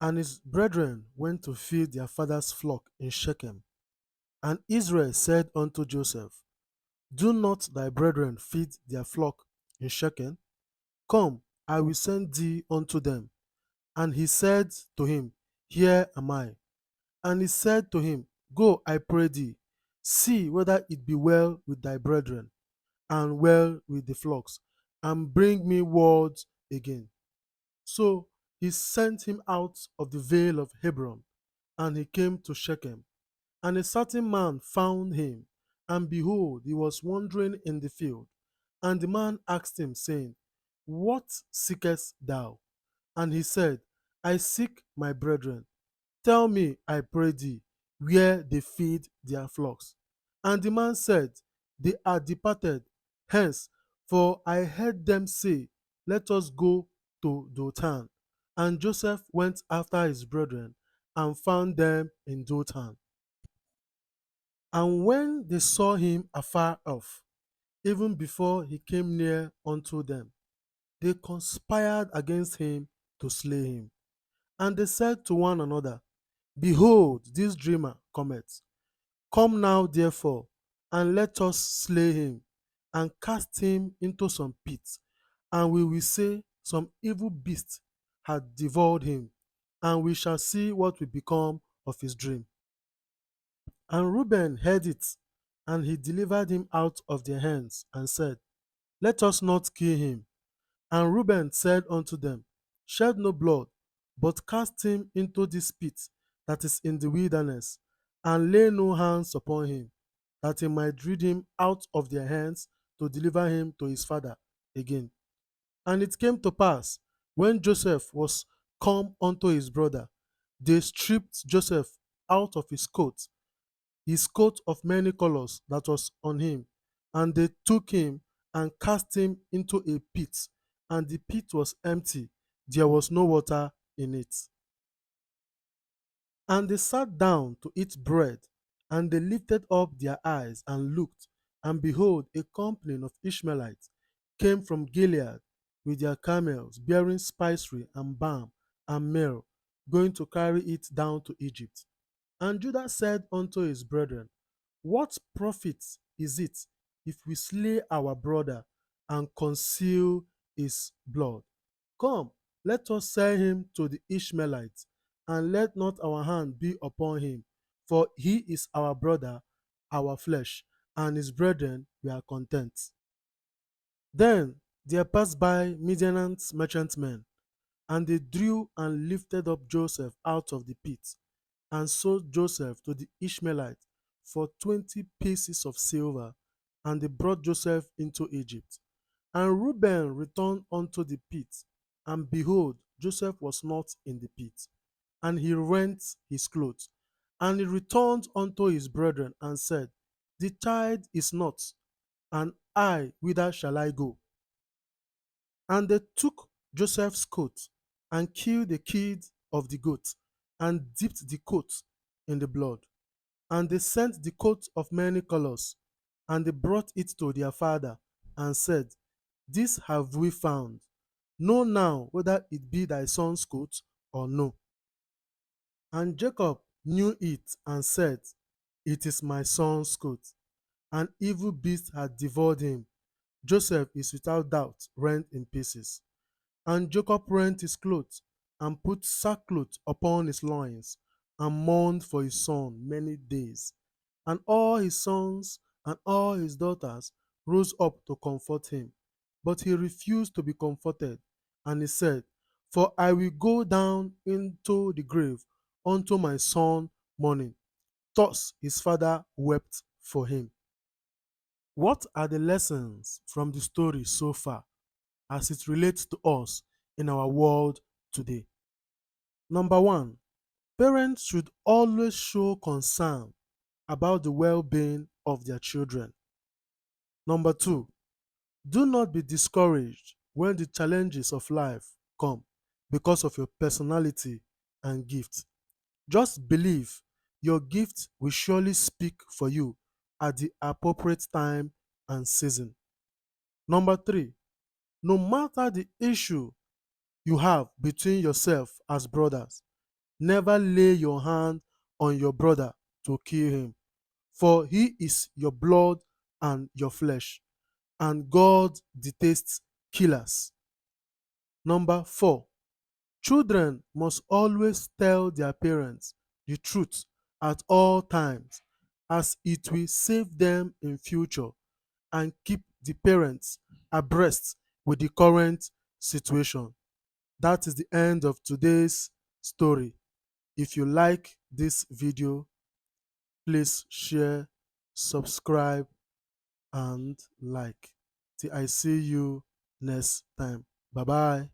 And his brethren went to feed their father's flock in Shechem. And Israel said unto Joseph, Do not thy brethren feed their flock in Shechem? Come, I will send thee unto them. And he said to him, Here am I. And he said to him, Go, I pray thee, see whether it be well with thy brethren, and well with the flocks, and bring me word again. So he sent him out of the vale of Hebron, and he came to Shechem. And a certain man found him, and behold, he was wandering in the field. And the man asked him, saying, What seekest thou? And he said, I seek my brethren. Tell me, I pray thee, where they feed their flocks. And the man said, They are departed hence, for I heard them say, Let us go to Dothan. And Joseph went after his brethren, and found them in Dothan. And when they saw him afar off, even before he came near unto them, they conspired against him to slay him. And they said to one another, Behold, this dreamer cometh. Come now, therefore, and let us slay him, and cast him into some pit, and we will say, Some evil beast had devoured him, and we shall see what will become of his dream. And Reuben heard it, and he delivered him out of their hands, and said, Let us not kill him. And Reuben said unto them, Shed no blood, but cast him into this pit that is in the wilderness, and lay no hands upon him, that he might rid him out of their hands to deliver him to his father again. And it came to pass, when Joseph was come unto his brother, they stripped Joseph out of his coat of many colors that was on him, and they took him and cast him into a pit, and the pit was empty, there was no water in it. And they sat down to eat bread, and they lifted up their eyes and looked, and behold, a company of Ishmaelites came from Gilead with their camels, bearing spicery and balm and myrrh, going to carry it down to Egypt. And Judah said unto his brethren, What profit is it if we slay our brother and conceal his blood? Come, let us sell him to the Ishmaelites, and let not our hand be upon him, for he is our brother, our flesh, and his brethren were content. Then there passed by Midianite merchantmen, and they drew and lifted up Joseph out of the pit, and sold Joseph to the Ishmaelites for 20 pieces of silver, and they brought Joseph into Egypt. And Reuben returned unto the pit, and behold, Joseph was not in the pit. And he rent his clothes. And he returned unto his brethren, and said, The child is not, and I, whither shall I go? And they took Joseph's coat, and killed the kid of the goat, and dipped the coat in the blood. And they sent the coat of many colors, and they brought it to their father, and said, This have we found. Know now whether it be thy son's coat or no. And Jacob knew it, and said, It is my son's coat. An evil beast had devoured him. Joseph is without doubt rent in pieces. And Jacob rent his clothes, and put sackcloth upon his loins, and mourned for his son many days. And all his sons and all his daughters rose up to comfort him. But he refused to be comforted, and he said, For I will go down into the grave unto my son mourning. Thus his father wept for him. What are the lessons from the story so far as it relates to us in our world today? Number one, parents should always show concern about the well being of their children. Number two, do not be discouraged when the challenges of life come because of your personality and gift. Just believe your gift will surely speak for you at the appropriate time and season. Number three, no matter the issue you have between yourself as brothers, Never lay your hand on your brother to kill him, for he is your blood and your flesh, and God detests killers. Number 4, children must always tell their parents the truth at all times, as it will save them in future and keep the parents abreast with the current situation. That is the end of today's story. If you like this video, please share, subscribe, and like. Till I see you next time. Bye bye.